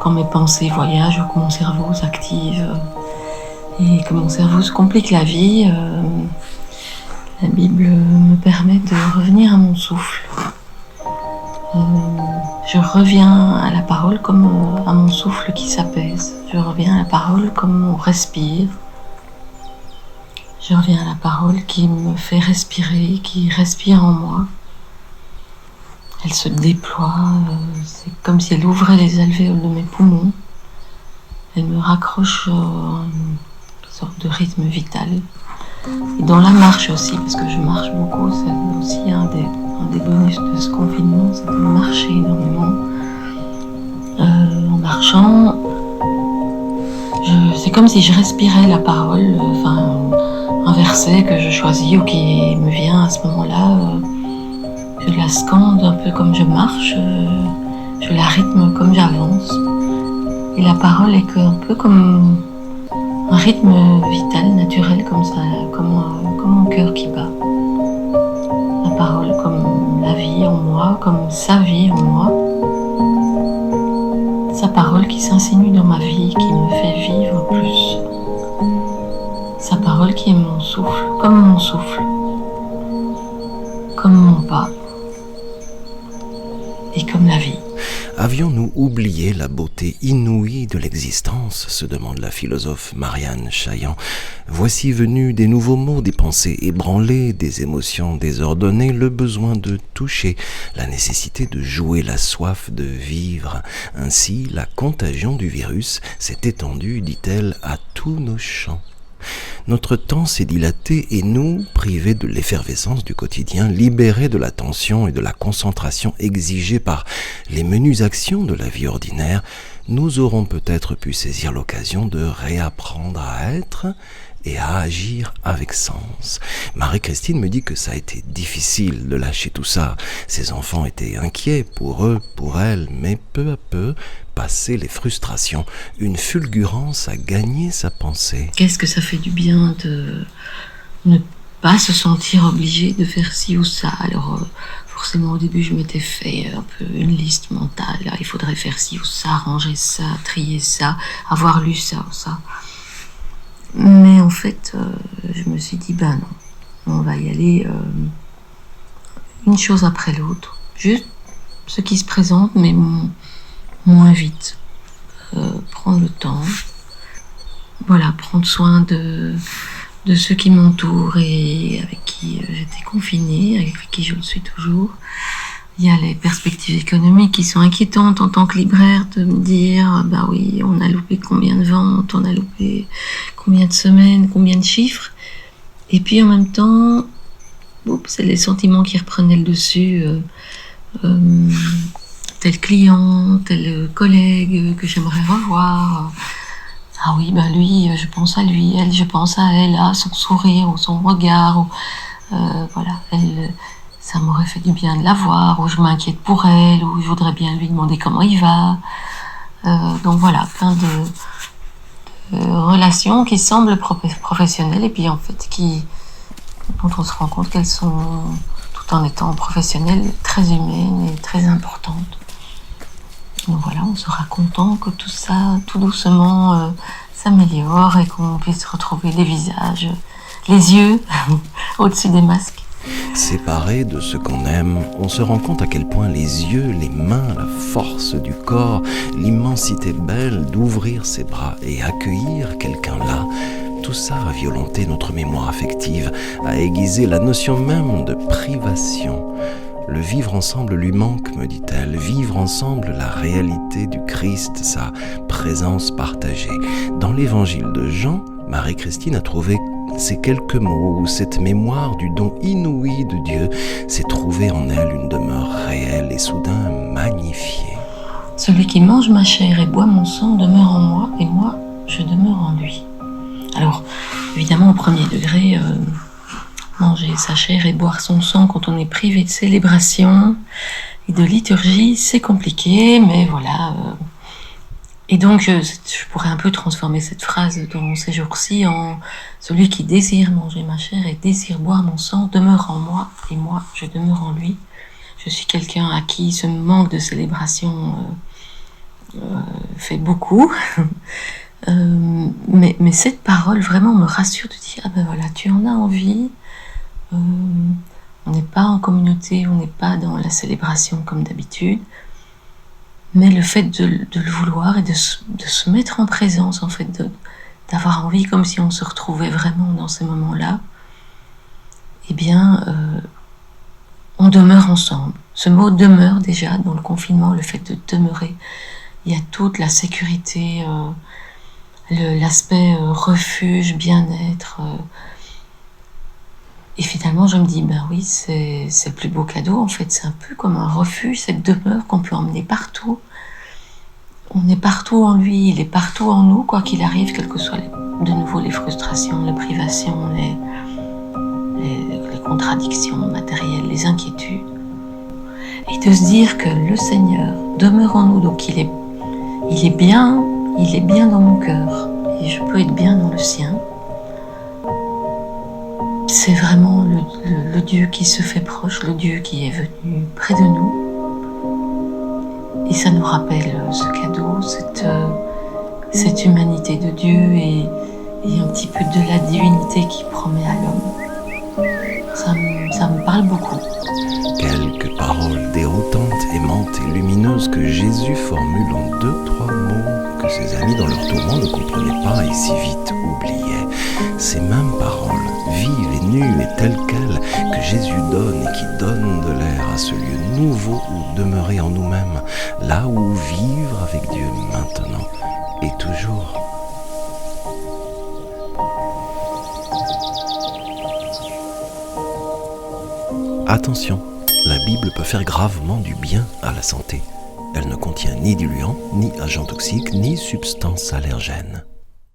quand mes pensées voyagent ou que mon cerveau s'active et que mon cerveau se complique la vie, la Bible me permet de revenir à mon souffle. Je reviens à la parole comme à mon souffle qui s'apaise. Je reviens à la parole comme on respire. Je reviens à la parole qui me fait respirer, qui respire en moi. Elle se déploie, c'est comme si elle ouvrait les alvéoles de mes poumons. Elle me raccroche une sorte de rythme vital. Et dans la marche aussi, parce que je marche beaucoup, c'est aussi un des bonus de ce confinement, c'est de marcher énormément. En marchant, c'est comme si je respirais la parole, un verset que je choisis ou qui me vient à ce moment-là. Je la scande un peu comme je marche, je la rythme comme j'avance. Et la parole est un peu comme un rythme vital, naturel, comme ça, comme mon cœur qui bat. La parole comme la vie en moi, comme sa vie en moi. Sa parole qui s'insinue dans ma vie, qui me fait vivre plus. Sa parole qui est mon souffle, comme mon pas, et comme la vie. Avions-nous oublié la beauté inouïe de l'existence, se demande la philosophe Marianne Chaillan. Voici venus des nouveaux mots, des pensées ébranlées, des émotions désordonnées, le besoin de toucher, la nécessité de jouer, la soif de vivre. Ainsi, la contagion du virus s'est étendue, dit-elle, à tous nos champs. Notre temps s'est dilaté et nous, privés de l'effervescence du quotidien, libérés de la tension et de la concentration exigée par les menues actions de la vie ordinaire, nous aurons peut-être pu saisir l'occasion de réapprendre à être et à agir avec sens. Marie-Christine me dit que ça a été difficile de lâcher tout ça. Ses enfants étaient inquiets pour eux, pour elle, mais peu à peu, passées les frustrations, une fulgurance a gagné sa pensée. Qu'est-ce que ça fait du bien de ne pas se sentir obligé de faire ci ou ça. Alors forcément au début je m'étais fait un peu une liste mentale. Alors, il faudrait faire ci ou ça, ranger ça, trier ça, avoir lu ça ou ça. Mais en fait, je me suis dit, non, on va y aller une chose après l'autre. Juste ce qui se présente, mais moins vite. Prendre le temps. Voilà, prendre soin de ceux qui m'entourent et avec qui j'étais confinée, avec qui je le suis toujours. Il y a les perspectives économiques qui sont inquiétantes en tant que libraire, de me dire, oui, on a loupé combien de ventes, on a loupé combien de semaines, combien de chiffres. Et puis en même temps, c'est les sentiments qui reprenaient le dessus. Tel client, tel collègue que j'aimerais revoir. Ah oui, lui, je pense à lui, elle, je pense à elle, à son sourire ou son regard. Voilà, elle... Ça m'aurait fait du bien de la voir, ou je m'inquiète pour elle, ou je voudrais bien lui demander comment il va. Donc voilà, plein de relations qui semblent professionnelles et puis en fait dont on se rend compte qu'elles sont, tout en étant professionnelles, très humaines et très importantes. Donc voilà, on sera content que tout ça, tout doucement, s'améliore et qu'on puisse retrouver les visages, les yeux au-dessus des masques. Séparés de ce qu'on aime, on se rend compte à quel point les yeux, les mains, la force du corps, l'immensité belle d'ouvrir ses bras et accueillir quelqu'un là, tout ça a violenté notre mémoire affective, a aiguisé la notion même de privation. Le vivre ensemble lui manque, me dit-elle, vivre ensemble la réalité du Christ, sa présence partagée. Dans l'évangile de Jean, Marie-Christine a trouvé ces quelques mots où cette mémoire du don inouï de Dieu s'est trouvée en elle une demeure réelle et soudain magnifiée. Celui qui mange ma chair et boit mon sang demeure en moi et moi, je demeure en lui. Alors, évidemment, au premier degré, manger sa chair et boire son sang quand on est privé de célébration et de liturgie, c'est compliqué, mais voilà. Et donc, je pourrais un peu transformer cette phrase dans ces jours-ci en « Celui qui désire manger ma chair et désire boire mon sang demeure en moi, et moi, je demeure en lui. » Je suis quelqu'un à qui ce manque de célébration fait fait beaucoup. Mais cette parole vraiment me rassure de dire, ah ben voilà, tu en as envie. On n'est pas en communauté, on n'est pas dans la célébration comme d'habitude. Mais le fait de le vouloir et de se mettre en présence, en fait, d'avoir envie comme si on se retrouvait vraiment dans ces moments-là, eh bien, on demeure ensemble. Ce mot demeure déjà dans le confinement, le fait de demeurer. Il y a toute la sécurité, l'aspect refuge, bien-être. Et finalement, je me dis, ben oui, c'est le plus beau cadeau, en fait. C'est un peu comme un refuge, cette demeure qu'on peut emmener partout. On est partout en lui, il est partout en nous, quoi qu'il arrive, quelles que soient de nouveau les frustrations, les privations, les contradictions matérielles, les inquiétudes. Et de se dire que le Seigneur demeure en nous, donc il est bien dans mon cœur, et je peux être bien dans le sien. C'est vraiment le Dieu qui se fait proche, le Dieu qui est venu près de nous. Et ça nous rappelle ce cadeau, cette humanité de Dieu et un petit peu de la divinité qu'il promet à l'homme. Ça me parle beaucoup. Quelques paroles déroutantes, aimantes et lumineuses que Jésus formule en 2-3 mots que ses amis dans leur tourment ne comprenaient pas et si vite oubliaient. Ces mêmes paroles, vives et nues et telles quelles, que Jésus donne et qui donnent de l'air à ce lieu nouveau où demeurer en nous-mêmes, là où vivre avec Dieu maintenant et toujours. Attention, la Bible peut faire gravement du bien à la santé. Elle ne contient ni diluants, ni agents toxiques, ni substances allergènes.